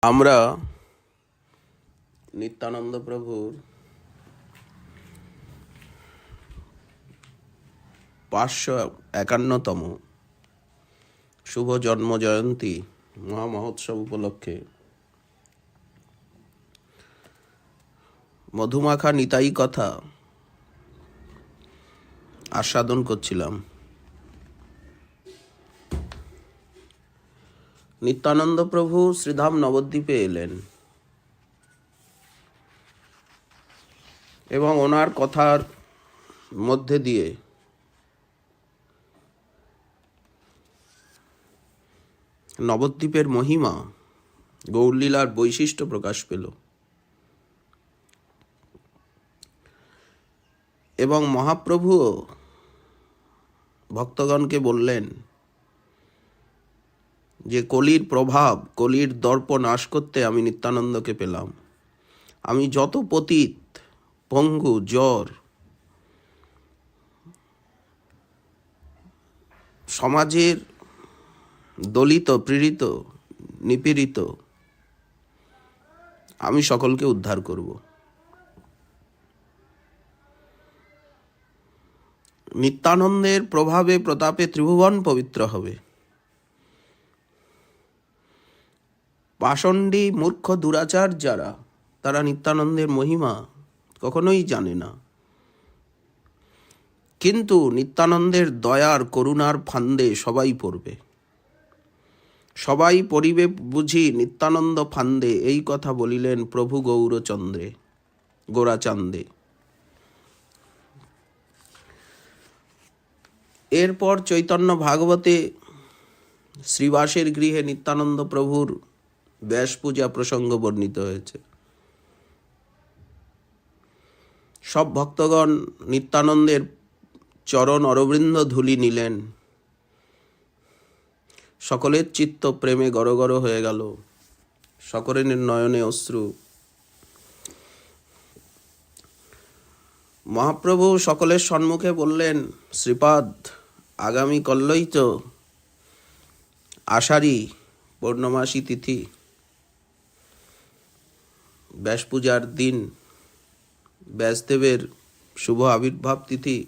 আমরা নিত্যানন্দ প্রভুর 551তম শুভ জন্ম জয়ন্তী মহামহোৎসব উপলক্ষে মধুমাখা নিতাই কথা আস্বাদন করছিলাম। নিত্যানন্দ প্রভু শ্রীধাম নবদ্বীপে এলেন এবং ওনার কথার মধ্যে দিয়ে নবদ্বীপের মহিমা, গৌরলীলার বৈশিষ্ট্য প্রকাশ পেল এবং মহাপ্রভুও ভক্তগণকে বললেন যে কলির প্রভাব, কলির দর্প নাশ করতে আমি নিত্যানন্দকে পেলাম। আমি যত পতিত, পঙ্গু, জ্বর, সমাজের দলিত, পীড়িত, নিপীড়িত, আমি সকলকে উদ্ধার করব। নিত্যানন্দের প্রভাবে প্রতাপে ত্রিভুবন পবিত্র হবে। পাষণ্ডী, মূর্খ, দুরাচার যারা, তারা নিত্যানন্দের মহিমা কখনোই জানে না, কিন্তু নিত্যানন্দের দয়ার করুণার ফান্দে সবাই পড়বে। সবাই পড়িবে বুঝি নিত্যানন্দ ফান্দে, এই কথা বলিলেন প্রভু গোরাচান্দে। এরপর চৈতন্য ভাগবতে শ্রীবাসের গৃহে নিত্যানন্দ প্রভুর ব্যাস পূজা প্রসঙ্গ বর্ণিত হয়েছে। সব ভক্তগণ নিত্যানন্দের চরণ অরবিন্দ ধূলি নিলেন। সকলের চিত্ত প্রেমে গড়গড় হয়ে গেল, সকলের নয়নে অশ্রু। মহাপ্রভু সকলের সম্মুখে বললেন, শ্রীপাদ, আগামী কল্যই তো আষাঢ়ী পূর্ণমাসী তিথি, ব্যাস পূজার দিন, ব্যাসদেবের শুভ আবির্ভাব তিথি।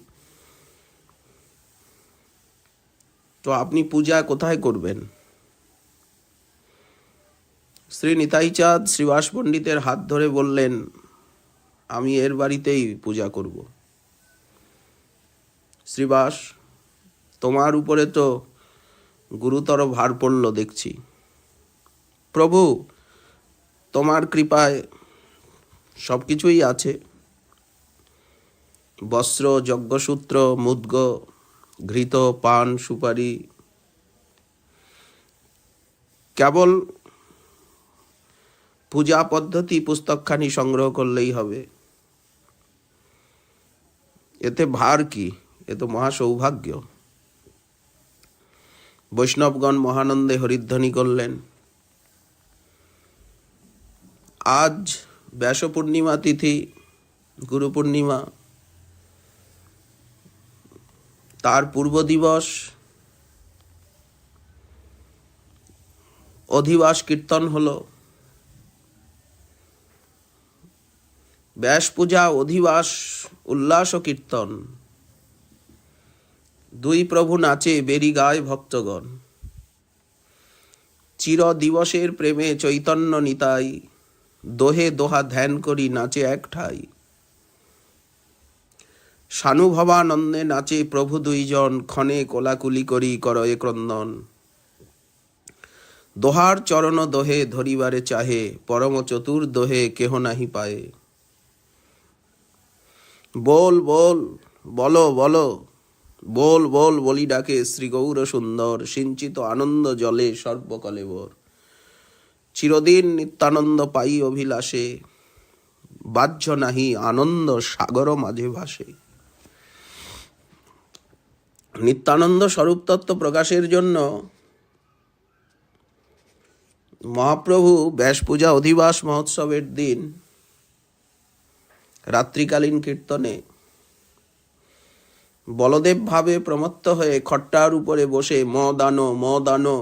তো আপনি পূজা কোথায় করবেন? শ্রী নিতাই চাঁদ শ্রীবাস পণ্ডিতের হাত ধরে বললেন, আমি এর বাড়িতেই পূজা করব। শ্রীবাস, তোমার উপরে তো গুরুতর ভার পড়ল দেখছি। প্রভু, তোমার কৃপায় সব কিছুই আছে, বস্ত্র, যজ্ঞসূত্র, মুদ্গ, ঘৃত, পান, সুপারি। কেবল পূজা পদ্ধতি পুস্তকখানি সংগ্রহ করলেই হবে। এতে ভার কি? এ তো মহা সৌভাগ্য। বৈষ্ণবগণ মহানন্দে হরিধ্বনি করলেন। আজ ব্যাস পূর্ণিমা তিথি, গুরু পূর্ণিমা, তার পূর্ব দিবস অধিবাস কীর্তন হলো। ব্যাস পূজা, অধিবাস, উল্লাস ও কীর্তন, দুই প্রভু নাচে, বেরি গায় ভক্তগণ। চির দিবসের প্রেমে চৈতন্য নিতাই, দোহে দোহা ধ্যান করি নাচে এক ঠাই। সানুভবানন্দে নাচে প্রভু দুইজন, ক্ষণে কোলাকুলি করি করয়ে ক্রন্দন। দোহার চরণ দোহে ধরিবারে চাহে, পরম চতুর দোহে কেহ নাহি পায়ে। বল বল, বলো বলো, বল বল বলি ডাকে শ্রী গৌর সুন্দর, সিঞ্চিত আনন্দ জলে সর্বকলেবর। চিরদিন নিত্যানন্দ পাই অভিলাষে, বাহ্য নাহি আনন্দ সাগর মাঝে ভাসে। নিত্যানন্দ স্বরূপ তত্ত্ব প্রকাশের জন্য মহাপ্রভু ব্যাস পূজা অধিবাস মহোৎসবের দিন রাত্রিকালীন কীর্তনে বলদেব ভাবে প্রমত্ত হয়ে খট্টার উপরে বসে ম দানো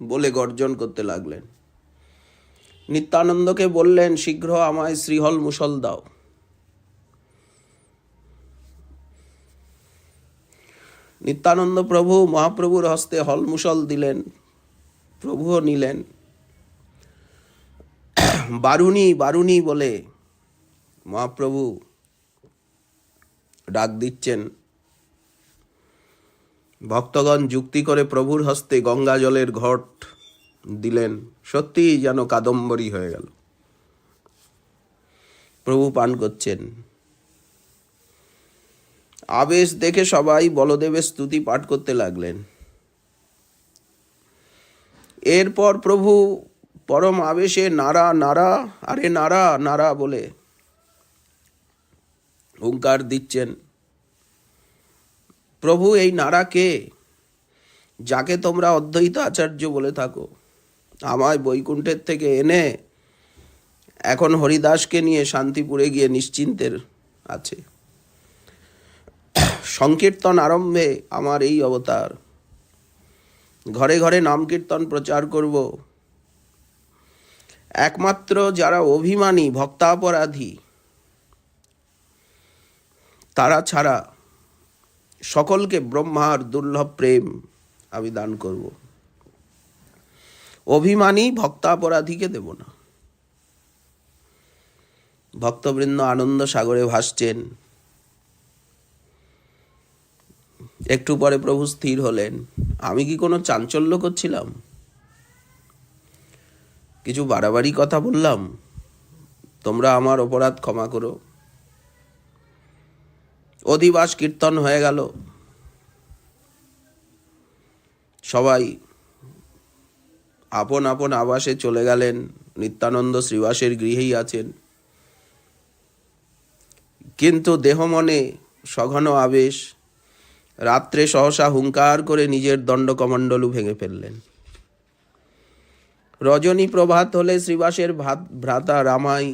বলে গর্জন করতে লাগলেন। নিত্যানন্দকে বললেন, শীঘ্র আমায় শ্রীহল মুষল দাও। নিত্যানন্দ প্রভু মহাপ্রভুর হস্তে হল মুষল দিলেন, প্রভুও নিলেন। বারুণী বারুণী বলে মহাপ্রভু ডাক দিচ্ছেন। ভক্তগণ যুক্তি করে প্রভুর হস্তে গঙ্গা জলের ঘট দিলেন। সত্যি যেন কাদম্বরী হয়ে গেল। প্রভু পান করছেন। আবেশ দেখে সবাই বলদেবের স্তুতি পাঠ করতে লাগলেন। এরপর প্রভু পরম আবেশে নারা নারা, আরে নারা নারা বলে হুঙ্কার দিচ্ছেন। প্রভু এই নারা কে? যাকে তোমরা অদ্বৈত আচার্য বলে থাকো, আমায় বৈকুণ্ঠের থেকে এনে এখন হরিদাসকে নিয়ে শান্তিপুরে গিয়ে নিশ্চিন্তের আছে। সংকীর্তন আরম্ভে আমার এই অবতার। ঘরে ঘরে নাম কীর্তন প্রচার করব। একমাত্র যারা অভিমানী ভক্তাপরাধী তারা ছাড়া সকলকে ব্রহ্মার দুর্লভ প্রেম আমি দান করব। অভিমানী ভক্তাপরাধীকে দেব না। ভক্তবৃন্দ আনন্দ সাগরে ভাসছেন। একটু পরে প্রভু স্থির হলেন। আমি কি কোনো চাঞ্চল্য করছিলাম? কিছু বাড়াবাড়ি কথা বললাম? তোমরা আমার অপরাধ ক্ষমা করো। অধিবাস কীর্তন হয়ে গেল। সবাই আপন আপন আবাসে চলে গেলেন। নিত্যানন্দ শ্রীবাসের গৃহেই আছেন, কিন্তু দেহ মনে সঘন আবেশ। রাত্রে সহসা হুঙ্কার করে নিজের দণ্ডকমণ্ডলু ভেঙে ফেললেন। রজনী প্রভাত হলে শ্রীবাসের ভ্রাতা রামাই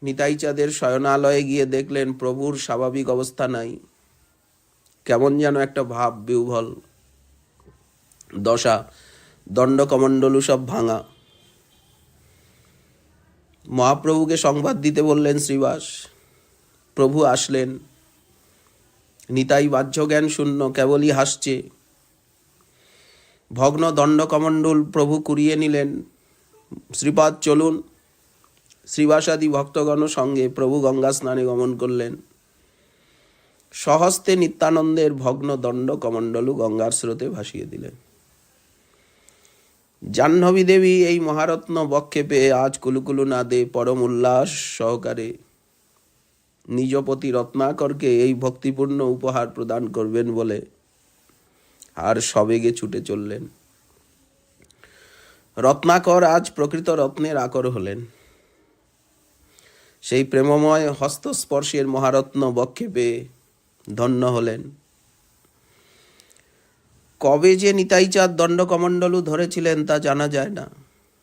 নিতাইচাঁদের শয়নালয়ে গিয়ে দেখলেন প্রভুর স্বাভাবিক অবস্থা নাই। কেমন যেন একটা ভাব বিহ্বল দশা, দণ্ডকমণ্ডলু সব ভাঙা। মহাপ্রভুকে সংবাদ দিতে বললেন শ্রীবাস। প্রভু আসলেন। নিতাই বাহ্য জ্ঞান শূন্য, কেবলই হাসছে। ভগ্ন দণ্ডকমণ্ডল প্রভু কুড়িয়ে নিলেন। শ্রীপাদ চলুন। শ্রীবাসাদি ভক্তগণ সঙ্গে প্রভু গঙ্গা স্নানে গমন করলেন। স্বহস্তে নিত্যানন্দের ভগ্ন দণ্ডকমণ্ডলু গঙ্গার স্রোতে ভাসিয়ে দিলেন। জাহ্নবী দেবী এই মহারত্ন বক্ষে পেয়ে আজ কুলুকুলু নাদে পরম উল্লাস সহকারে নিজপতি রত্নাকরকে এই ভক্তিপূর্ণ উপহার প্রদান করবেন বলে আর সবেগে ছুটে চললেন। রত্নাকর আজ প্রকৃত রত্নের আকর হলেন। সেই প্রেমময় হস্তস্পর্শের মহারত্ন বক্ষে পেয়ে ধন্য হলেন। কবে যে নিতাইচাঁদ দণ্ডকমণ্ডলু ধরেছিলেন তা জানা যায় না,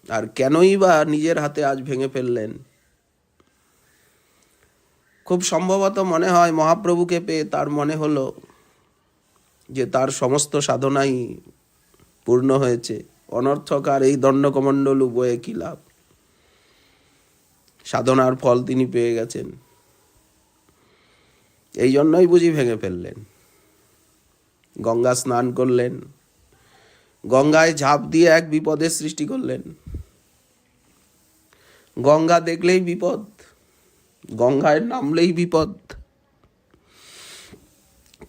আর কেনই বা নিজের হাতে আজ ভেঙে ফেললেন। খুব সম্ভবত মনে হয় মহাপ্রভুকে পেয়ে তার মনে হলো যে তার সমস্ত সাধনাই পূর্ণ হয়েছে। অনর্থক আর এই দণ্ডকমণ্ডলু বয়ে কি লাভ? সাধনার ফল তিনি পেয়ে গেছেন। এই জন্যই বুঝি ভেঙে ফেললেন। গঙ্গা স্নান করলেন। গঙ্গায় ঝাঁপ দিয়ে এক বিপদের সৃষ্টি করলেন। গঙ্গা দেখলেই বিপদ, গঙ্গায় নামলেই বিপদ।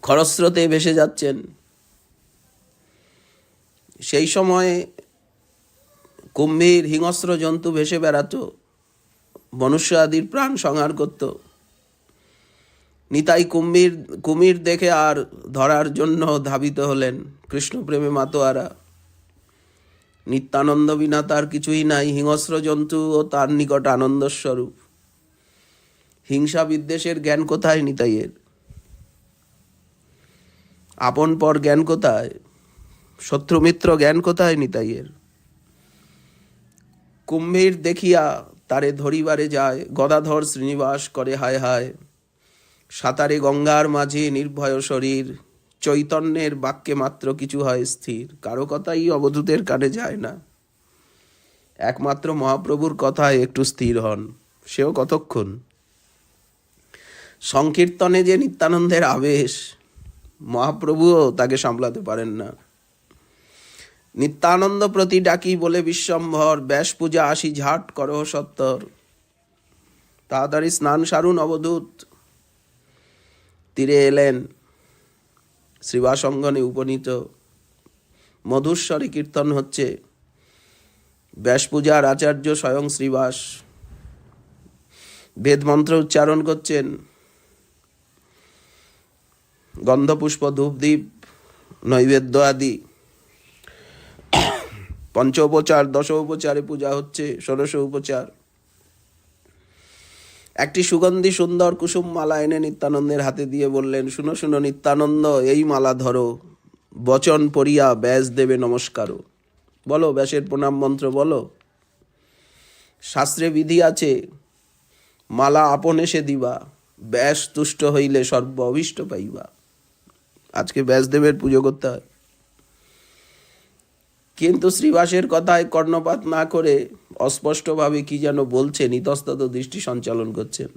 খরস্রোতে ভেসে যাচ্ছেন। সেই সময়ে কুম্ভীর হিংস্র জন্তু ভেসে বেড়াতো, মনুষ্য আদির প্রাণ সংহার করত। নিতাই কুমির দেখে আর ধরার জন্য ধাবিত হলেন। কৃষ্ণ প্রেমে মাতোয়ারা। নিত্যানন্দ বিনা তার কিছুই নাই। হিংস্র জন্তু ও তার নিকট আনন্দস্বরূপ। হিংসা বিদ্বেষের জ্ঞান কোথায় নিতাইয়ের? আপন পর জ্ঞান কোথায়? শত্রুমিত্র জ্ঞান কোথায় নিতাইয়ের? কুম্ভীর দেখিয়া তারে ধরিবারে যায়। গদাধর শ্রীনিবাস করে হায় হায়। সাঁতারে গঙ্গার মাঝে নির্ভয় শরীর। চৈতন্যের বাক্যে মাত্র কিছু হয় স্থির। কারো কথাই অবধূতের কানে যায় না। একমাত্র মহাপ্রভুর কথায় একটু স্থির হন, সেও কতক্ষণ। সংকীর্তনে যে নিত্যানন্দের আবেশ, মহাপ্রভুও তাকে সামলাতে পারেন না। নিত্যানন্দ প্রতি ডাকি বলে বিশ্বম্ভর, ব্যাস পূজা আসি ঝাট করহ সত্তর। তাড়াতাড়ি স্নান সারুন অবধূত। তীরে এলেন, শ্রীবাস অঙ্গনে উপনীত, মধুস্বরে কীর্তন হচ্ছে। ব্যাস পূজার আচার্য স্বয়ং শ্রীবাস বেদমন্ত্র উচ্চারণ করছেন। গন্ধপুষ্প ধূপদীপ নৈবেদ্য আদি পঞ্চোপচার, দশোপচারে পূজা হচ্ছে, 16 উপচার। একটি সুগন্ধি সুন্দর কুসুম মালা এনে নিত্যানন্দের হাতে দিয়ে বললেন, শুনো শুনো নিত্যানন্দ, এই মালা ধরো, বচন পড়িয়া ব্যাস দেবে নমস্কারও। বলো, ব্যাসের প্রণাম মন্ত্র বলো। শাস্ত্রে বিধি আছে, মালা আপন এসে দিবা, ব্যাস তুষ্ট হইলে সর্ব অভীষ্ট পাইবা। আজকে ব্যাসদেবের পুজো করতে হয়। কিন্তু শ্রীবাসের কথায় কর্ণপাত না করে অস্পষ্টভাবে কি যেন বলছেন, ইতস্তত দৃষ্টি সঞ্চালন করছেন।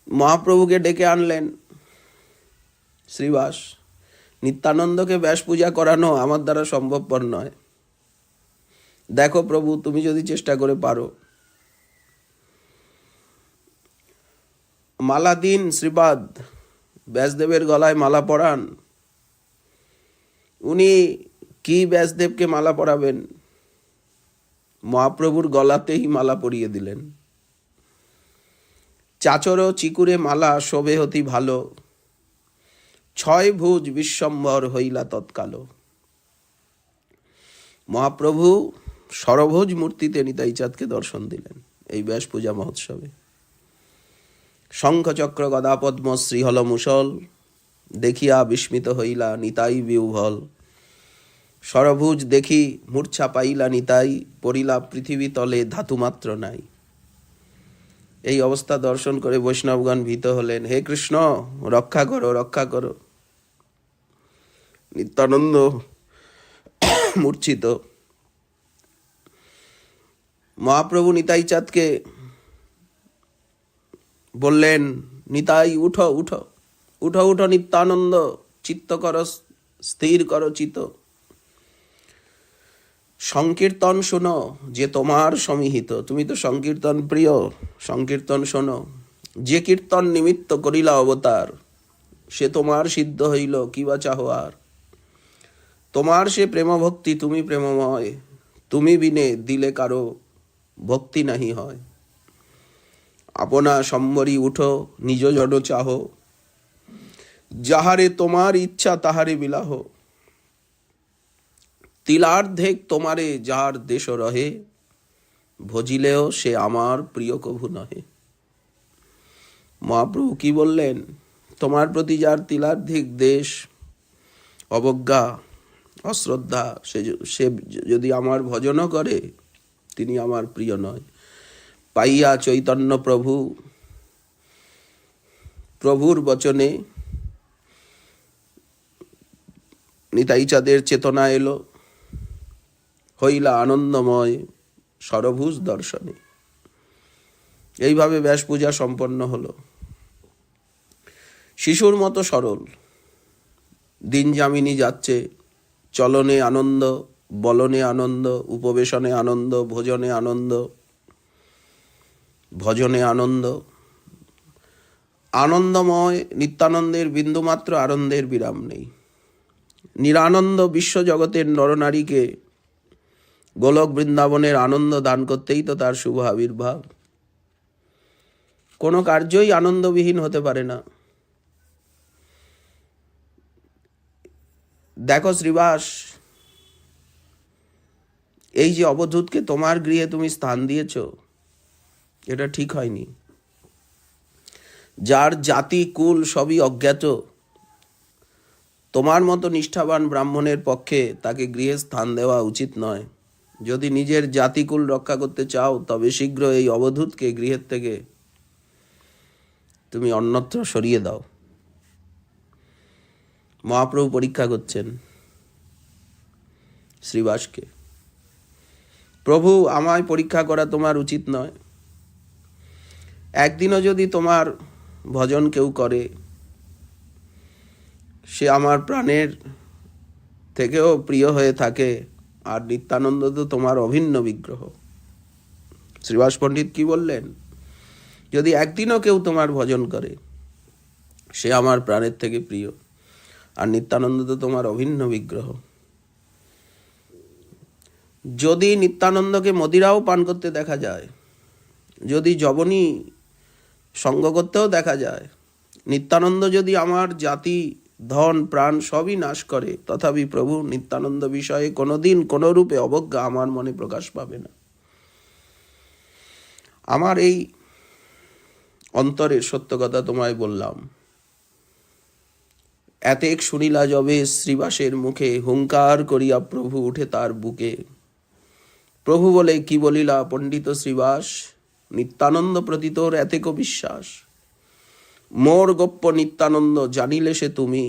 মহাপ্রভুকে ডেকে আনলেন শ্রীবাস। নিত্যানন্দকে ব্যাস পূজা করানো আমার দ্বারা সম্ভবপর নয়। দেখো প্রভু, তুমি যদি চেষ্টা করে পারো। মালা দিন শ্রীপাদ, ব্যাসদেবের গলায় মালা পরান। উনি কি ব্যাসদেবকে মালা পরাবেন? মহাপ্রভুর গলাতেই মালা পরিয়ে দিলেন। চাচর চিকুরে মালা শোভে অতি ভালো, 6 ভুজ বিশ্বম্ভর হইলা তৎকাল। মহাপ্রভু সরভুজ মূর্তিতে নিতাই চাঁদকে দর্শন দিলেন এই ব্যাস পূজা মহোৎসবে। শঙ্খচক্র গদা পদ্ম শ্রীহল মুসল, দেখিয়া বিস্মিত হইলা নিতাই বিউভল। সরভুজ দেখি মূর্ছা পাইলা নিতাই, পড়িলা পৃথিবী তলে ধাতুমাত্র নাই। এই অবস্থা দর্শন করে বৈষ্ণবগণ ভীত হলেন। হে কৃষ্ণ, রক্ষা করো, রক্ষা করো। নিত্যানন্দ মূর্ছিত। মহাপ্রভু নিতাই চাঁদকে বললেন, নিতাই উঠো উঠো উঠো উঠো নিত্যানন্দ, চিত্ত করো, স্থির করো চিত্ত। সংকীর্তন শোনো যে তোমার সমীহিত। তুমি তো সংকীর্তন প্রিয়, সংকীর্তন শোনো। যে কীর্তন নিমিত্ত করিলা অবতার, সে তোমার সিদ্ধ হইল, কি বা চাহো আর। তোমার সে প্রেম ভক্তি, তুমি প্রেমময়, তুমি বিনে দিলে কারো ভক্তি নাহি হয়। আপনা সম্বরী উঠো, নিজ জড চাহ, যাহারে তোমার ইচ্ছা তাহারে বিলাহ। তিলার্ধেক তোমারে যার দেশ রহে, ভজিলেও সে আমার প্রিয় কভু নহে। মহাপ্রভু কি বললেন? তোমার প্রতি যার তিলার্ধিক দেশ, অবজ্ঞা, অশ্রদ্ধা, সে যদি আমার ভজনও করে, তিনি আমার প্রিয় নয়। পাইয়া চৈতন্য প্রভু, প্রভুর বচনে নিতাই চাঁদের চেতনা এলো, হইলা আনন্দময় সরভুজ দর্শনে। এইভাবে ব্যাস পূজা সম্পন্ন হলো। শিশুর মতো সরল, দিন যামিনী যাচ্ছে, চলনে আনন্দ, বলনে আনন্দ, উপবেশনে আনন্দ, ভোজনে আনন্দ, ভজনে আনন্দ। আনন্দময় নিত্যানন্দের বিন্দুমাত্র আনন্দের বিরাম নেই। নিরানন্দ বিশ্বজগতের নরনারীকে গোলক বৃন্দাবনের আনন্দ দান করতেই তো তার শুভ আবির্ভাব। কোনো কার্যই আনন্দবিহীন হতে পারে না। দেখো শ্রীবাস, এই যে অবধূতকে তোমার গৃহে তুমি স্থান দিয়েছ, এটা ঠিক হয়নি। যার জাতি কুল সবই অজ্ঞাত, তোমার মতো নিষ্ঠাবান ব্রাহ্মণের পক্ষে তাকে গৃহে স্থান দেওয়া উচিত নয়। যদি নিজের জাতিকুল রক্ষা করতে চাও, তবে শীঘ্র এই অবধূতকে গৃহের থেকে তুমি অন্যত্র সরিয়ে দাও। মহাপ্রভু পরীক্ষা করছেন শ্রীবাসকে। প্রভু, আমায় পরীক্ষা করা তোমার উচিত নয়। একদিনও যদি তোমার ভজন কেউ করে, সে আমার প্রাণের থেকেও প্রিয় হয়ে থাকে। আর নিত্যানন্দ তো তোমার অভিন্ন বিগ্রহ। শ্রীবাস পণ্ডিত কি বললেন? যদি একদিনও কেউ তোমার ভজন করে, সে আমার প্রাণের থেকে প্রিয়। আর নিত্যানন্দ তো তোমার অভিন্ন বিগ্রহ। যদি নিত্যানন্দকে মদিরাও পান করতে দেখা যায়, যদি যবনী সঙ্গ করতেও দেখা যায়, নিত্যানন্দ যদি আমার জাতি, ধন, প্রাণ সবই নাশ করে, তথাপি প্রভু নিত্যানন্দ বিষয়ে কোনোদিন কোনো রূপে অবজ্ঞা আমার মনে প্রকাশ পাবে না। আমার এই অন্তরের সত্য কথা তোমায় বললাম। এতেক শুনিলা যবে শ্রীবাসের মুখে, হুঙ্কার করিয়া প্রভু উঠে তার বুকে। প্রভু বলে, কি বলিলা পণ্ডিত শ্রীবাস, নিত্যানন্দ প্রতি তোর এতেক বিশ্বাস। মোর গোপ্য নিত্যানন্দ জানিলে সে তুমি,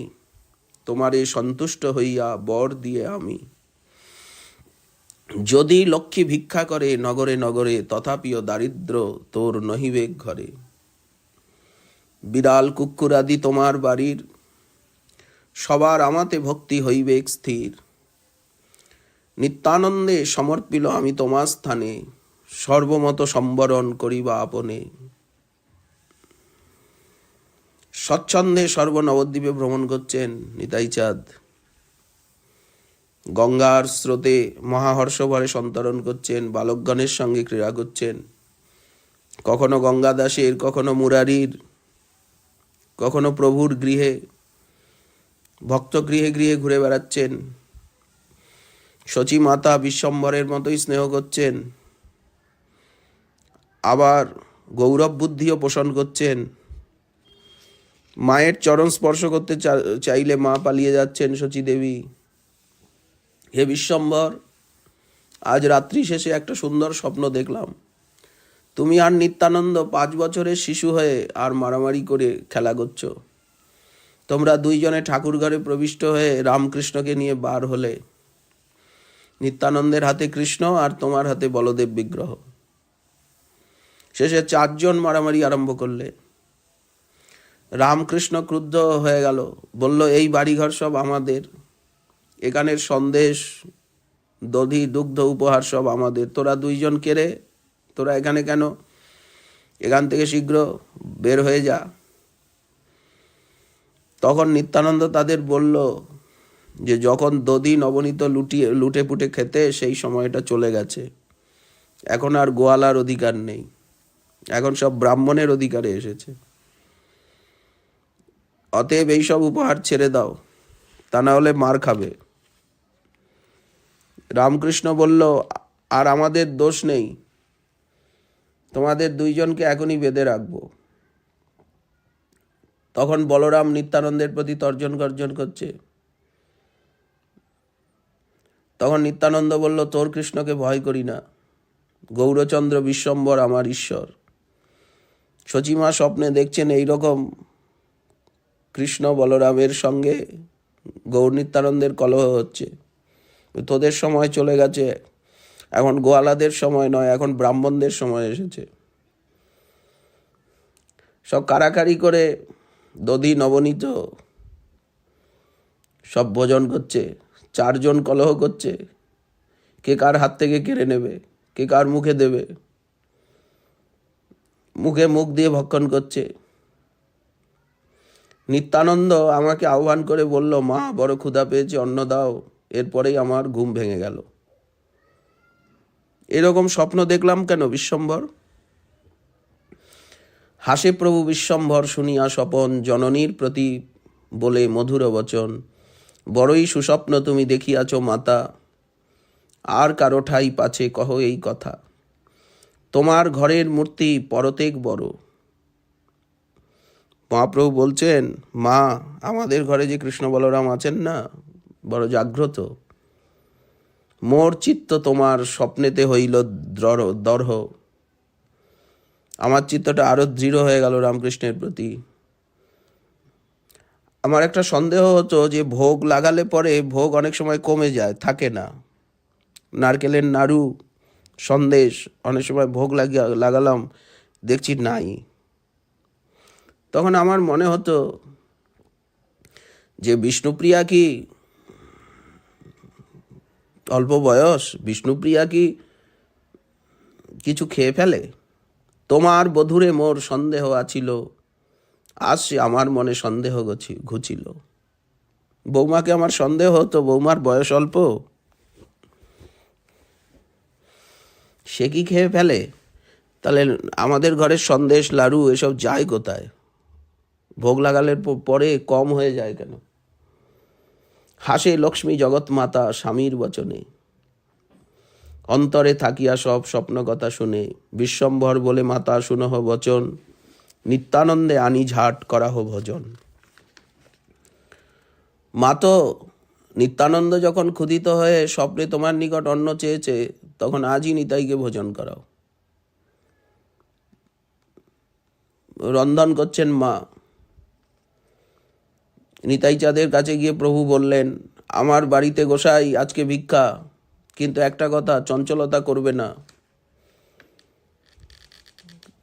তোমারে সন্তুষ্ট হইয়া বর দিয়ে আমি। যদি লক্ষ্মী ভিক্ষা করে নগরে নগরে, তথাপিও দারিদ্র তোর নহিবে ঘরে। বিড়াল কুকুর আদি তোমার বাড়ির, সবার আমাতে ভক্তি হইবে স্থির। নিত্যানন্দে সমর্পিল আমি তোমার স্থানে, সর্বমত সম্বরণ করিবা আপনে। স্বচ্ছন্দে সর্বনবদ্বীপে ভ্রমণ করছেন নিতাই চাঁদ। গঙ্গার স্রোতে মহাহর্ষভরে সন্তরণ করছেন, বালকগণের সঙ্গে ক্রীড়া করছেন। কখনো গঙ্গাদাসের, কখনো মুরারির, কখনো প্রভুর গৃহে, ভক্ত গৃহে গৃহে ঘুরে বেড়াচ্ছেন। শচী মাতা বিশ্বম্বরের মতোই স্নেহ করছেন, আবার গৌরব বুদ্ধিও পোষণ করছেন। মায়ের চরণ স্পর্শ করতে চাইলে মা পালিয়ে যাচ্ছেন শচী দেবী। হে বিশ্বম্বর, আজ রাত্রি শেষে একটা সুন্দর স্বপ্ন দেখলাম। তুমি আর নিত্যানন্দ 5 বছরের শিশু হয়ে আর মারামারি করে খেলা করছো। তোমরা দুইজনে ঠাকুর ঘরে প্রবিষ্ট হয়ে রামকৃষ্ণকে নিয়ে বার হলে। নিত্যানন্দের হাতে কৃষ্ণ আর তোমার হাতে বলদেব বিগ্রহ। শেষে 4 জন মারামারি আরম্ভ করলে। রামকৃষ্ণ ক্রুদ্ধ হয়ে গেল, বলল, এই বাড়িঘর সব আমাদের, এখানের সন্দেশ, দধি, দুগ্ধ, উপহার সব আমাদের। তোরা দুইজন কেড়ে, তোরা এখানে কেন? এখান থেকে শীঘ্র বের হয়ে যা। তখন নিত্যানন্দ তাদের বলল যে যখন দধি নবনীত লুটে পুটে খেতে, সেই সময়টা চলে গেছে। এখন আর গোয়ালার অধিকার নেই, এখন সব ব্রাহ্মণের অধিকারে এসেছে। অতএব এইসব উপহার ছেড়ে দাও, তা না হলে মার খাবে। রামকৃষ্ণ বলল, আর আমাদের দোষ নেই, তোমাদের দুইজনকে এখনই বেঁধে রাখবো। তখন বলরাম নিত্যানন্দের প্রতি তর্জন গর্জন করছে। তখন নিত্যানন্দ বলল, তোর কৃষ্ণকে ভয় করি না, গৌরচন্দ্র বিশ্বম্বর আমার ঈশ্বর। শচীমা স্বপ্নে দেখছেন এইরকম কৃষ্ণ বলরামের সঙ্গে গৌর নিত্যানন্দের কলহ হচ্ছে। তোদের সময় চলে গেছে, এখন গোয়ালাদের সময় নয়, এখন ব্রাহ্মণদের সময় এসেছে। সব কারাকারি করে দধি নবনীত সব ভোজন করছে। 4 জন কলহ করছে, কে কার হাত থেকে কেড়ে নেবে, কে কার মুখে দেবে। মুখে মুখ দিয়ে ভক্ষণ করছে। নিত্যানন্দ আমাকে আহ্বান করে বলল, মা বড় ক্ষুধা পেয়েছে, অন্ন দাও। এরপরেই আমার ঘুম ভেঙে গেল। এরকম স্বপ্ন দেখলাম কেন বিশ্বম্ভর? হাসে প্রভু বিশ্বম্ভর শুনিয়া স্বপন, জননীর প্রতি বলে মধুর বচন। বড়ই সুস্বপ্ন তুমি দেখিয়াছ মাতা, আর কারো ঠাই পাছে কহ এই কথা। তোমার ঘরের মূর্তি পরতেক বড়। মহাপ্রভু বলছেন, মা, আমাদের ঘরে যে কৃষ্ণ বলরাম আছেন না, বড় জাগ্রত। মোর চিত্ত তোমার স্বপ্নেতে হইল দর্হ। আমার চিত্তটা আরো দৃঢ় হয়ে গেল রামকৃষ্ণের প্রতি। আমার একটা সন্দেহ হতো যে ভোগ লাগালে পরে ভোগ অনেক সময় কমে যায়, থাকে না। নারকেলের নাড়ু সন্দেশ অনেক সময় ভোগ লাগালাম, দেখছি নাই। তখন আমার মনে হতো যে বিষ্ণুপ্রিয়া কি অল্প বয়স, বিষ্ণুপ্রিয়া কি কিছু খেয়ে ফেলে? তোমার বধূরে মোর সন্দেহ আছিল, আজ সে আমার মনে সন্দেহ ঘুচিল। বৌমাকে আমার সন্দেহ হতো, বৌমার বয়স অল্প, সে কি খেয়ে ফেলে? তাহলে আমাদের ঘরের সন্দেশ লাড়ু এসব যায় কোথায়? ভোগ লাগালের পরে কম হয়ে যায় কেন? হাসে লক্ষ্মী জগৎ মাতা স্বামীর বচনে, অন্তরে থাকিয়া সব স্বপ্ন কথা শুনে, বিশ্বম্ভর বলে মাতা শুনহ বচন, নিত্যানন্দে আনি ঝাট করাহ ভজন। মা তো নিত্যানন্দ যখন ক্ষুধিত হয়ে স্বপ্নে তোমার নিকট অন্ন চেয়েছে, তখন আজই নিতাইকে ভোজন করাও। রন্ধন করছেন মা। নিতাই চাঁদের কাছে গিয়ে প্রভু বললেন, আমার বাড়িতে গোসাই আজকে ভিক্ষা, কিন্তু একটা কথা, চঞ্চলতা করবে না।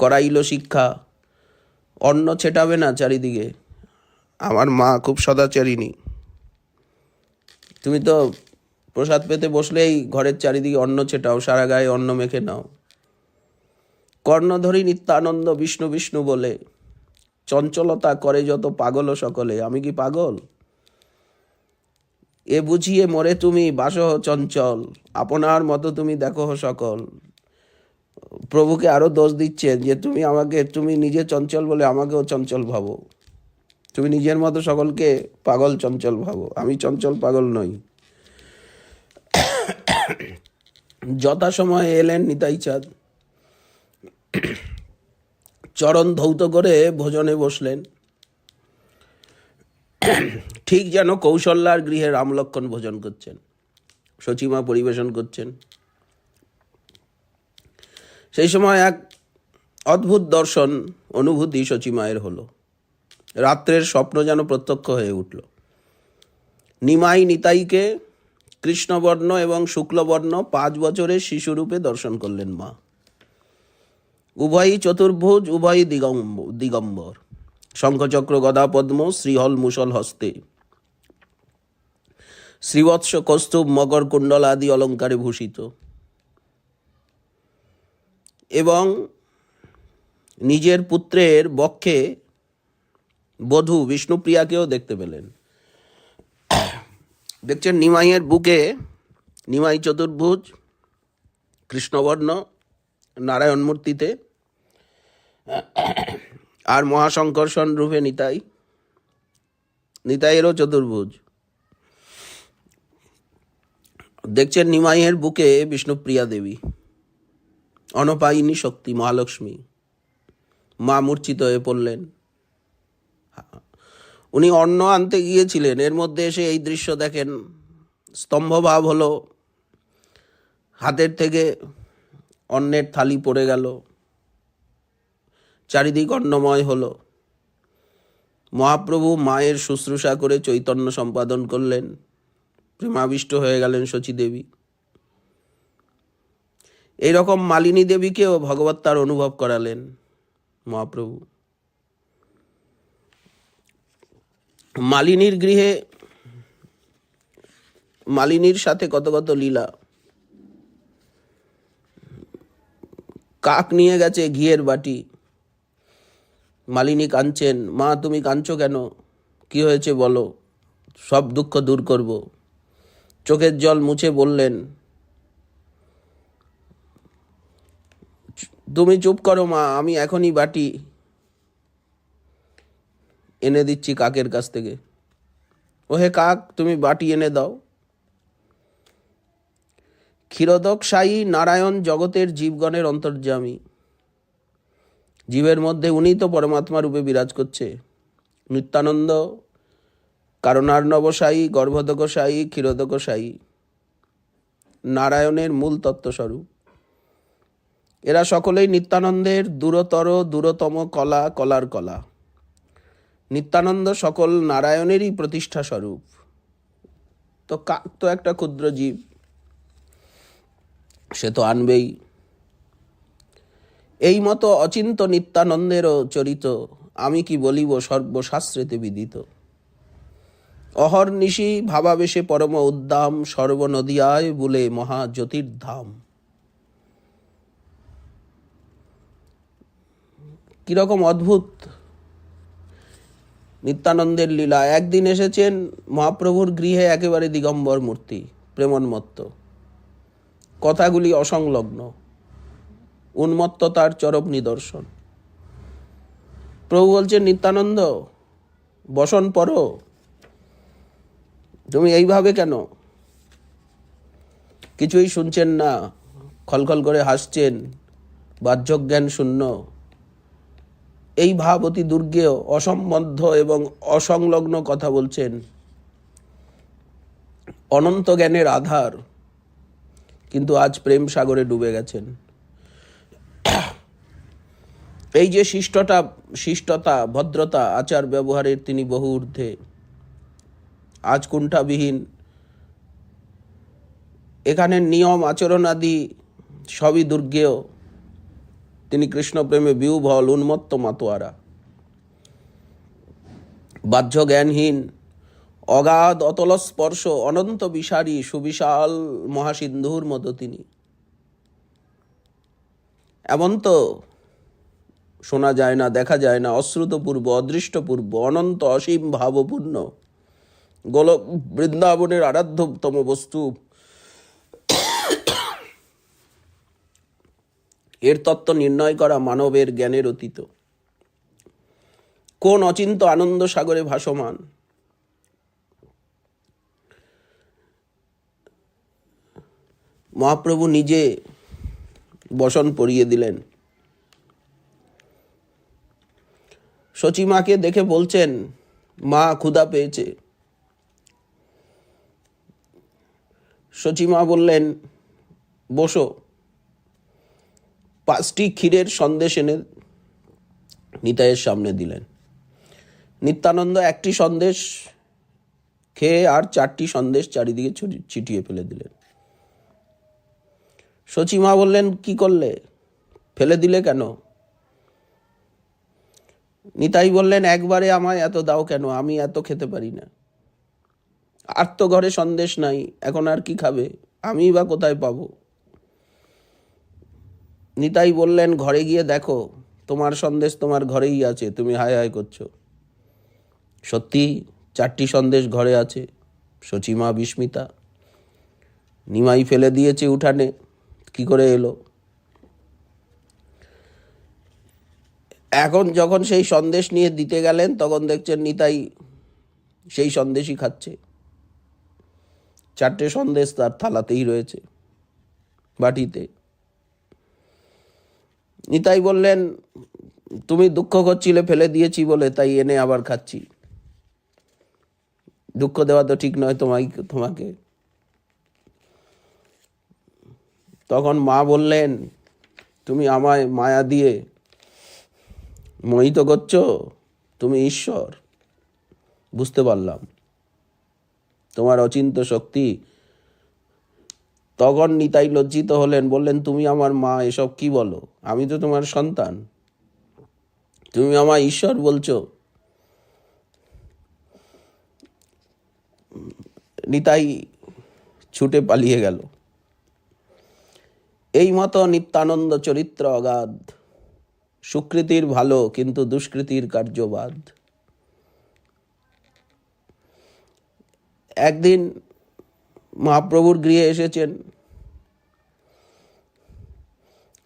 করাইল শিক্ষা, অন্ন ছেটাবে না চারিদিকে। আমার মা খুব সদাচারিণী। তুমি তো প্রসাদ পেতে বসলেই ঘরের চারিদিকে অন্ন ছেটাও, সারা গায়ে অন্ন মেখে নাও। কর্ণধরি নিত্যানন্দ বিষ্ণু বিষ্ণু বলে, চঞ্চলতা করে যত পাগল সকলে। আমি কি পাগল? এ বুঝিয়ে মরে তুমি বাসহ চঞ্চল, আপনার মতো তুমি দেখো সকল। প্রভুকে আরো দোষ দিচ্ছেন যে তুমি নিজে চঞ্চল বলে আমাকেও চঞ্চল ভাবো। তুমি নিজের মতো সকলকে পাগল চঞ্চল ভাবো, আমি চঞ্চল পাগল নই। যথাসময়ে এলেন নিতাই চাঁদ, চরণ ধৌত করে ভোজনে বসলেন। ঠিক যেন কৌশল্যার গৃহে রামলক্ষণ ভোজন করছেন, সচিমা পরিবেশন করছেন। সেই সময় এক অদ্ভুত দর্শন অনুভূতি সচিমায়ের হলো। রাত্রের স্বপ্ন যেন প্রত্যক্ষ হয়ে উঠল। নিমাই নিতাইকে কৃষ্ণবর্ণ এবং শুক্লবর্ণ 5 বছরের শিশুরূপে দর্শন করলেন মা। উভয়ই চতুর্ভুজ, উভয়ই দিগম্বর, শঙ্খচক্র গদা পদ্ম শ্রীহল মুসল হস্তে, শ্রীবৎস কৌস্তুভ মকর কুণ্ডল আদি অলঙ্কারে ভূষিত, এবং নিজের পুত্রের বক্ষে বধূ বিষ্ণুপ্রিয়াকেও দেখতে পেলেন। দেখছেন নিমাইয়ের বুকে নিমাই চতুর্ভুজ, কৃষ্ণবর্ণ, নারায়ণ মূর্তিতে, আর মহাশঙ্কর্ষণ রূপে নিতাই, নিতাইয়েরও চতুর্ভুজ। দেখছেন নিমাইয়ের বুকে বিষ্ণুপ্রিয়া দেবী, অনপায়িনী শক্তি মহালক্ষ্মী। মা মূর্ছিত হয়ে পড়লেন। উনি অন্ন আনতে গিয়েছিলেন, এর মধ্যে এসে এই দৃশ্য দেখেন। স্তম্ভভাব হলো, হাতের থেকে অন্নের থালি পড়ে গেল, চারিদিক অন্নময় হলো। মহাপ্রভু মায়ের শুশ্রূষা করে চৈতন্য সম্পাদন করলেন, প্রেমাবিষ্ট হয়ে গেলেন শচীদেবী। এইরকম মালিনী দেবীকেও ভগবত তার অনুভব করালেন মহাপ্রভু। মালিনীর গৃহে মালিনীর সাথে কত কত লীলা। কাক নিয়ে গেছে ঘিয়ের বাটি, মালিনী কাঁদছেন, মা তুমি কাঁদছো কেন, কি হয়েছে বলো, সব দুঃখ দূর করব। চোখের জল মুছে বললেন, তুমি চুপ করো মা, আমি এখনই বাটি এনে দিচ্ছি কাকের কাছ থেকে। ওহে কাক, তুমি বাটি এনে দাও। ক্ষীরোদক সায়ী নারায়ণ জগতের জীবগণের অন্তর্যামী, জীবের মধ্যে উনি তো পরমাত্মা রূপে বিরাজ করছে। নিত্যানন্দ কারণার্ণবসায়ী, গর্ভোদকসায়ী, ক্ষীরোদকসায়ী, নারায়ণের মূল তত্ত্বস্বরূপ। এরা সকলেই নিত্যানন্দের দূরতম কলা, কলার কলা। নিত্যানন্দ সকল নারায়ণেরই প্রতিষ্ঠা স্বরূপ। তো কাক তো একটা ক্ষুদ্র জীব, সে তো আনবেই। এই মতো অচিন্ত নিত্যানন্দেরও চরিত আমি কি বলিব সর্বশাস্ত্রেতে বিদিত। অহর্নিশি ভাবাবেশে পরম উদ্দাম সর্বনদিয়ায় বলে মহাজ্যোতির্ধাম। কিরকম অদ্ভুত নিত্যানন্দের লীলা। একদিন এসেছেন মহাপ্রভুর গৃহে একেবারে দিগম্বর মূর্তি, প্রেমোন্মত্ত, কথাগুলি অসংলগ্ন, উন্মত্ততার চরম নিদর্শন। প্রভু বলছেন, নিত্যানন্দ বসন পড়ো, তুমি এইভাবে কেন? কিছুই শুনছেন না, খলখল করে হাসছেন, বাহ্যজ্ঞান শূন্য। এই ভাব অতি দুর্গেয়, অসম্বদ্ধ এবং অসংলগ্ন কথা বলছেন। অনন্ত জ্ঞানের আধার, কিন্তু আজ প্রেম সাগরে ডুবে গেছেন। এই যে শিষ্টতা, ভদ্রতা, আচার ব্যবহারের তিনি বহু ঊর্ধ্বে, আজ কুণ্ঠাবিহীন। এখানে নিয়ম আচরণ আদি সবই দুর্গেয়। তিনি কৃষ্ণপ্রেমে বিহ্বল, উন্মত্ত মাতোয়ারা, বাহ্য জ্ঞানহীন, অগাধ অতল স্পর্শ, অনন্ত বিশারী সুবিশাল মহাসিন্ধুর মতো তিনি। এমন তো শোনা যায় না, দেখা যায় না, অশ্রুতপূর্ব, অদৃষ্টপূর্ব, অনন্ত অসীম ভাবপূর্ণ গোলক বৃন্দাবনের আরাধ্যতম বস্তু। এর তত্ত্ব নির্ণয় করা মানবের জ্ঞানের অতীত। কোন অচিন্ত আনন্দ সাগরে ভাসমান। মহাপ্রভু নিজে বসন পরিয়ে দিলেন। সচিমাকে দেখে বলছেন, মা ক্ষুধা পেয়েছে। সচিমা বললেন, বসো। 5টি ক্ষীরের সন্দেশ এনে নিতাইয়ের সামনে দিলেন। নিত্যানন্দ 1টি সন্দেশ খেয়ে আর 4টি সন্দেশ চারিদিকে ছিটিয়ে ফেলে দিলেন। সচিমা বললেন, কি করলে, ফেলে দিলে কেন? নিতাই বললেন, একবারে আমায় এত দাও কেন, আমি এত খেতে পারি না। আর তো ঘরে সন্দেশ নাই, এখন আর কি খাবে, আমি বা কোথায় পাবো? নিতাই বললেন, ঘরে গিয়ে দেখো, তোমার সন্দেশ তোমার ঘরেই আছে, তুমি হায় হায় করছো। সত্যি 4টি সন্দেশ ঘরে আছে। সচিমা বিস্মিতা। নিমাই ফেলে দিয়েছে উঠানে, কি করে এলো? এখন যখন সেই সন্দেশ নিয়ে দিতে গেলেন, তখন দেখছেন নিতাই সেই সন্দেশই খাচ্ছে। 4টে সন্দেশ তার থালাতেই রয়েছে, বাটিতে। নিতাই বললেন, তুমি দুঃখ করছিলে ফেলে দিয়েছি বলে, তাই এনে আবার খাচ্ছি। দুঃখ দেওয়া তো ঠিক নয় তোমাকে। তখন মা বললেন, তুমি আমায় মায়া দিয়ে মোহিত করছো, তুমি ঈশ্বর, বুঝতে পারলাম তোমার অচিন্ত শক্তি। তখন নিতাই লজ্জিত হলেন, বললেন, তুমি আমার মা, এসব কি বলো? আমি তো তোমার সন্তান, তুমি আমার ঈশ্বর বলছো? নিতাই ছুটে পালিয়ে গেল। এই মতো নিত্যানন্দ চরিত্র অগাধ, সুকৃতির ভালো কিন্তু দুষ্কৃতির কার্যবাদ। একদিন মহাপ্রভুর গৃহে এসেছেন।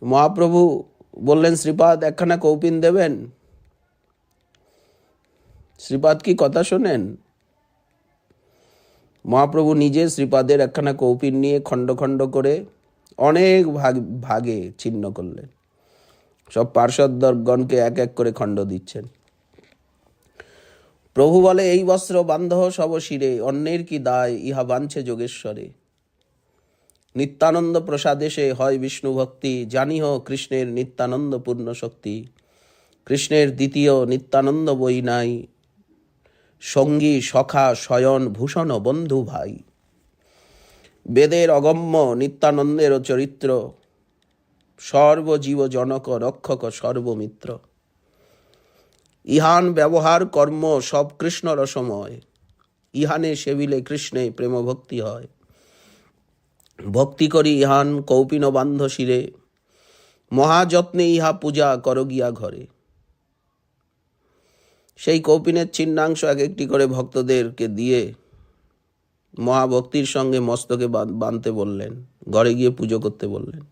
মহাপ্রভু বললেন, শ্রীপাদ 1খানা কৌপিন দেবেন? শ্রীপাদ কি কথা শোনেন? মহাপ্রভু নিজে শ্রীপাদের 1খানা কৌপিন নিয়ে খণ্ড খণ্ড করে অনেক ভাগে ছিন্ন করলেন। সব পার্শ্বদগণকে এক এক করে খণ্ড দিচ্ছেন। প্রভু বলে, এই বস্ত্র বান্ধব সব শিরে, অন্যের কি দায়, ইহা বাঞ্ছে যোগেশ্বরে। নিত্যানন্দ প্রসাদেশে হয় বিষ্ণু ভক্তি, জানিহ কৃষ্ণের নিত্যানন্দ পূর্ণ শক্তি। কৃষ্ণের দ্বিতীয় নিত্যানন্দ বই নাই, সঙ্গী সখা শয়ন ভূষণ বন্ধু ভাই। বেদের অগম্য নিত্যানন্দের চরিত্র, সর্বজীব জনক রক্ষক সর্বমিত্র। ইহান ব্যবহার কর্ম সব কৃষ্ণ রসময়, ইহানে সেবিলে কৃষ্ণে প্রেম ভক্তি হয়। ভক্তি করি ইহান কৌপিন বান্ধ শিরে, মহাযত্নে ইহা পূজা কর গিয়া ঘরে। সেই কৌপিনের চিহ্নাংশ এক একটি করে ভক্তদেরকে দিয়ে মহাভক্তির সঙ্গে মস্তকে বাঁধতে বললেন, ঘরে গিয়ে পুজো করতে বললেন।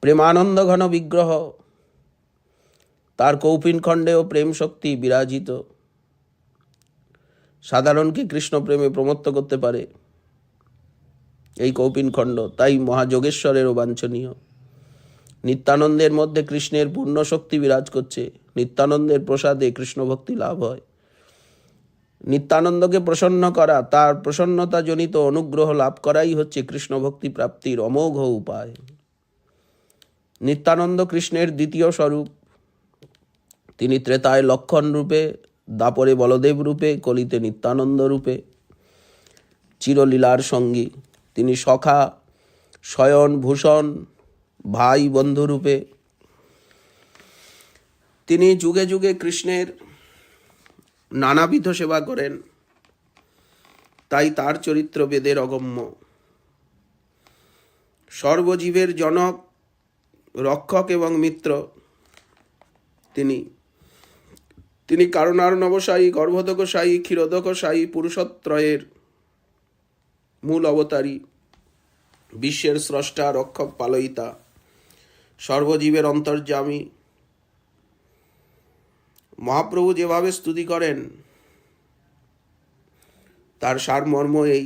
প্রেমানন্দ ঘন বিগ্রহ, তার কৌপিন খণ্ডেও প্রেম শক্তি বিরাজিত। সাধারণ কি কৃষ্ণ প্রেমে প্রমত্ত করতে পারে এই কৌপিন খণ্ড? তাই মহাযোগেশ্বরেরও বাঞ্ছনীয়। নিত্যানন্দের মধ্যে কৃষ্ণের পূর্ণ শক্তি বিরাজ করছে। নিত্যানন্দের প্রসাদে কৃষ্ণ ভক্তি লাভ হয়। নিত্যানন্দকে প্রসন্ন করা, তার প্রসন্নতা জনিত অনুগ্রহ লাভ করাই হচ্ছে কৃষ্ণ ভক্তি প্রাপ্তির অমোঘ উপায়। নিত্যানন্দ কৃষ্ণের দ্বিতীয় স্বরূপ। তিনি ত্রেতায় লক্ষণ রূপে, দাপরে বলদেব রূপে, কলিতে নিত্যানন্দ রূপে চিরলীলার সঙ্গী। তিনি সখা, শয়ন, ভূষণ, ভাই, বন্ধু রূপে। তিনি যুগে যুগে কৃষ্ণের নানাবিধ সেবা করেন, তাই তার চরিত্র বেদের অগম্য। সর্বজীবের জনক, রক্ষক এবং মিত্র তিনি কারণার্ণবসায়ী, গর্ভোদকসায়ী, ক্ষীরোদকসায়ী পুরুষত্রয়ের মূল অবতারী, বিশ্বের স্রষ্টা, রক্ষক, পালয়িতা, সর্বজীবের অন্তর্যামী। মহাপ্রভু যেভাবে স্তুতি করেন তার সারমর্ম এই।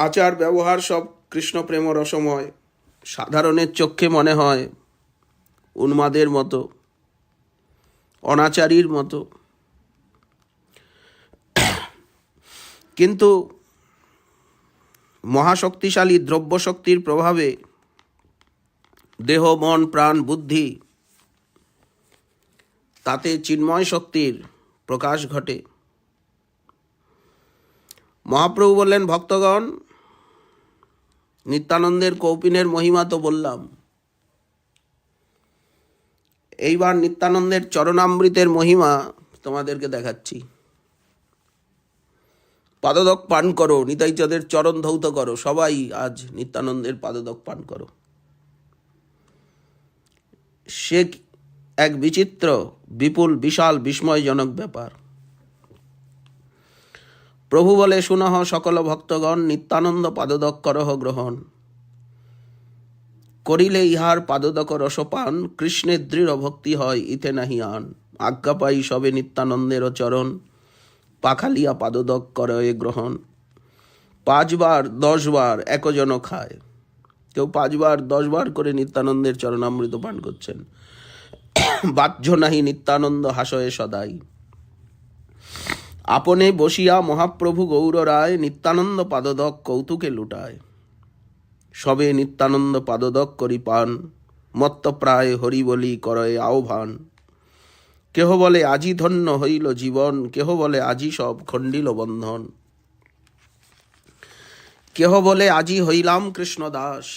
আচার ব্যবহার সব কৃষ্ণ প্রেম রসময়। সাধারণের চক্ষে মনে হয় উন্মাদের মতো, অনাচারীর মতো, কিন্তু মহাশক্তিশালী দ্রব্য শক্তির প্রভাবে দেহ, মন, প্রাণ, বুদ্ধি, তাতে চিন্ময় শক্তির প্রকাশ ঘটে। মহাপ্রভু বললেন, ভক্তগণ, নিত্যানন্দের কৌপিনের মহিমা তো বললাম, এইবার নিত্যানন্দের চরণামৃতের মহিমা তোমাদেরকে দেখাচ্ছি। পাদদক পান করো, নিতাইচাঁদের চরণ ধৌত করো, সবাই আজ নিত্যানন্দের পাদদক পান করো। সে এক বিচিত্র, বিপুল, বিশাল, বিস্ময়জনক ব্যাপার। প্রভু বলে, শুনহ সকল ভক্তগণ, নিত্যানন্দ পাদদক করহ গ্রহণ। করিলে ইহার পাদদক রসপান, কৃষ্ণের দৃঢ় ভক্তি হয় ইথে নাহি আন। আজ্ঞা পাই সবে নিত্যানন্দের চরণ, পাখালিয়া পাদদক করে গ্রহণ। 5 বার 10 বার একজন খায়। কেউ 5 বার 10 বার করে নিত্যানন্দের চরণামৃত পান করছেন। বাহ্য নাহি নিত্যানন্দ হাসয়ে সদাই। আপনে বসিয়া মহাপ্রভু গৌর রায়, নিত্যানন্দ পাদদক কৌতুকে লুটায়। সবে নিত্যানন্দ পাদদক করি পান, মত্ত প্রায় হরি বলি করয়ে আহ্বান। কেহ বলে আজি ধন্য হইল জীবন, কেহ বলে আজি সব খণ্ডিল বন্ধন। কেহ বলে আজি হইলাম কৃষ্ণ দাস,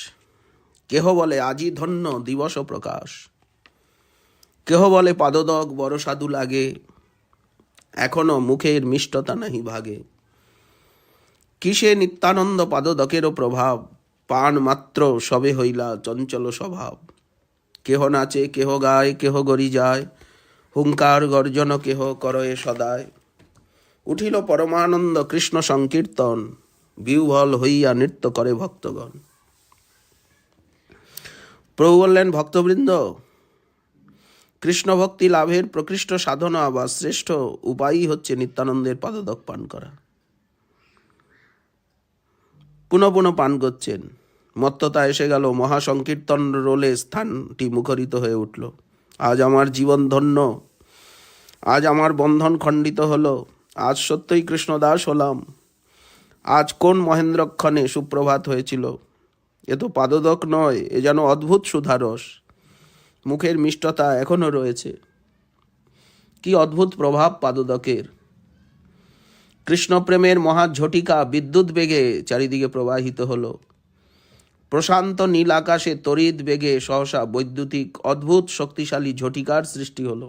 কেহ বলে আজি ধন্য দিবস প্রকাশ। কেহ বলে পাদদক বড় সাধু লাগে, এখনো মুখের মিষ্টতা নাহি ভাগে। কিসে নিত্যানন্দ পাদদকেরও প্রভাব, পান মাত্র সবে হইলা চঞ্চল স্বভাব। কেহ নাচে, কেহ গায়, কেহ গরি যায়, হুঙ্কার গর্জন কেহ করয়ে সদায়। উঠিল পরমানন্দ কৃষ্ণ সংকীর্তন, বিহ্বল হইয়া নৃত্য করে ভক্তগণ। প্রভু বললেন, ভক্তবৃন্দ, কৃষ্ণ ভক্তি লাভের প্রকৃষ্ট সাধনা বা শ্রেষ্ঠ উপায়ই হচ্ছে নিত্যানন্দের পাদদক পান করা। পুনঃ পুনঃ পান করছেন। মত্ততা এসে গেল, মহাসংকীর্তন রোলে স্থানটি মুখরিত হয়ে উঠল। আজ আমার জীবন ধন্য, আজ আমার বন্ধন খণ্ডিত হলো, আজ সত্যই কৃষ্ণদাস হলাম। আজ কোন মহেন্দ্রক্ষণে সুপ্রভাত হয়েছিল। এ তো পাদদক নয়, এ যেন অদ্ভুত সুধারস। মুখের মিষ্টতা এখনো রয়েছে। কি অদ্ভুত প্রভাব পাদদকের। কৃষ্ণপ্রেমের মহাঝটিকা বিদ্যুৎ বেগে চারিদিকে প্রবাহিত হলো। প্রশান্ত নীল আকাশে তড়িৎ বেগে সহসা বৈদ্যুতিক অদ্ভুত শক্তিশালী ঝটিকার সৃষ্টি হলো।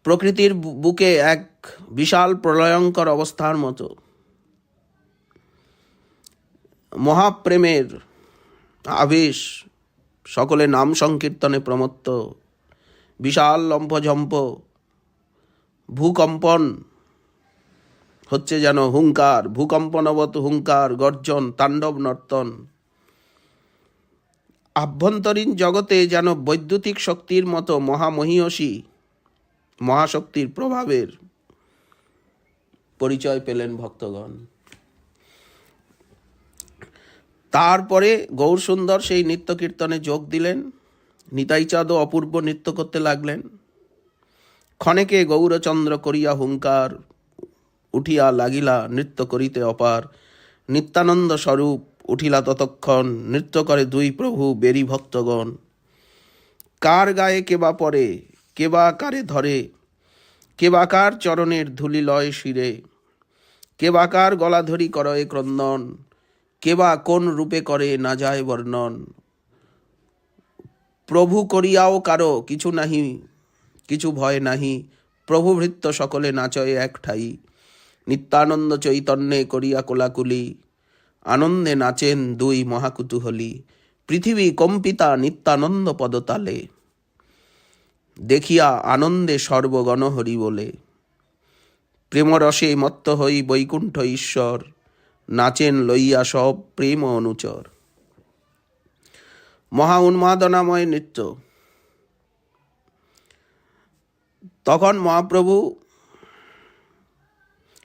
প্রকৃতির বুকে এক বিশাল প্রলয়ঙ্কর অবস্থার মতো মহাপ্রেমের আবেশ, সকলে নাম সংকীর্তনে প্রমত্ত। বিশাল লম্ফঝম্প, ভূকম্পন হচ্ছে যেন হুঙ্কার, ভূকম্পনবত হুঙ্কার, গর্জন, তাণ্ডব নর্তন। আভ্যন্তরীণ জগতে যেন বৈদ্যুতিক শক্তির মতো মহামহীয়সী মহাশক্তির প্রভাবের পরিচয় পেলেন ভক্তগণ। তারপরে গৌরসুন্দর সেই নৃত্য কীর্তনে যোগ দিলেন। নিতাইচাঁদও অপূর্ব নৃত্য করতে লাগলেন। ক্ষণেকে গৌরচন্দ্র করিয়া হুঙ্কার উঠিয়া লাগিলা নৃত্য করিতে অপার। নিত্যানন্দ স্বরূপ উঠিলা ততক্ষণ, নৃত্য করে দুই প্রভু বেরি ভক্তগণ। কার গায়ে কেবা পরে, কেবা কারে ধরে, কেবা কার চরণের ধূলি লয় শিরে, কেবা কার গলা ধরি করয়ে ক্রন্দন, কেবা কোন রূপে করে না যায় বর্ণন। প্রভু করিয়াও কারো কিছু নাহি, কিছু ভয় নাহি, প্রভু ভৃত্য সকলে নাচয়ে এক ঠাই। নিত্যানন্দ চৈতন্যে করিয়া কোলাকুলি, আনন্দে নাচেন দুই মহাকুতূহলী। পৃথিবী কম্পিতা নিত্যানন্দ পদতালে, দেখিয়া আনন্দে সর্বগণ হরি বলে। প্রেমরসে মত্ত হই বৈকুণ্ঠ ঈশ্বর, নাচেন লইয়া সব প্রেম অনুচর। মহা উন্মাদনাময় নৃত্য। তখন মহাপ্রভু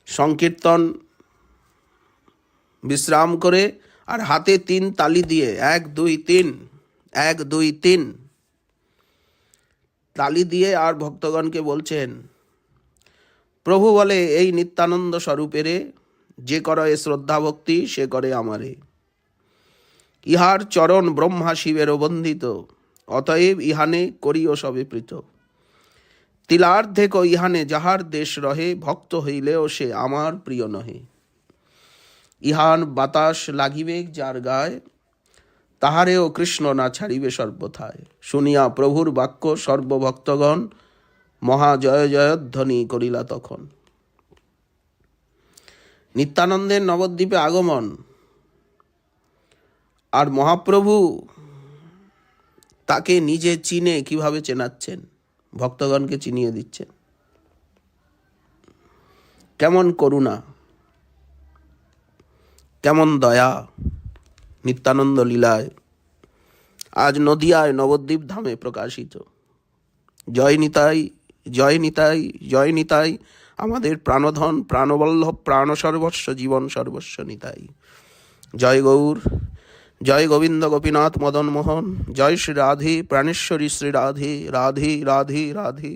সংকীর্তন বিশ্রাম করে আর হাতে 3 তালি দিয়ে 1 2 3 1 2 3 তালি দিয়ে আর ভক্তগণকে বলছেন, প্রভু বলে এই নিত্যানন্দ স্বরূপেরে, যে করে শ্রদ্ধা ভক্তি সে করে আমারে। ইহার চরণ ব্রহ্মা শিবের বন্দিত, অতএব ইহানে করিও সবে প্রীত। তিলার্ধে কো ইহানে যাহার দেশ রহে, ভক্ত হইলেও সে আমার প্রিয় নহে। ইহান বাতাস লাগিবে যার গায়, তাহারেও কৃষ্ণ না ছাড়িবে সর্বথায়। শুনিয়া প্রভুর বাক্য সর্বভক্তগণ মহা জয় জয়ধ্বনি করিলা তখন। নিত্যানন্দের নবদ্বীপে আগমন, আর মহাপ্রভু তাকে নিজে চিনে কিভাবে চেনাচ্ছেন, ভক্তগণকে চিনিয়ে দিচ্ছেন। কেমন করুণা, কেমন দয়া নিত্যানন্দ লীলায় আজ নদিয়ায় নবদ্বীপ ধামে প্রকাশিত। জয় নিতাই, জয় নিতাই, জয় নিতাই, আমাদের প্রাণধন, প্রাণবল্লভ, প্রাণ সর্বস্ব, জীবন সর্বস্ব নিতাই। জয় গৌর, জয় গোবিন্দ গোপীনাথ মদন মোহন, জয় শ্রী রাধে প্রাণেশ্বরী শ্রী রাধে, রাধে রাধে রাধে।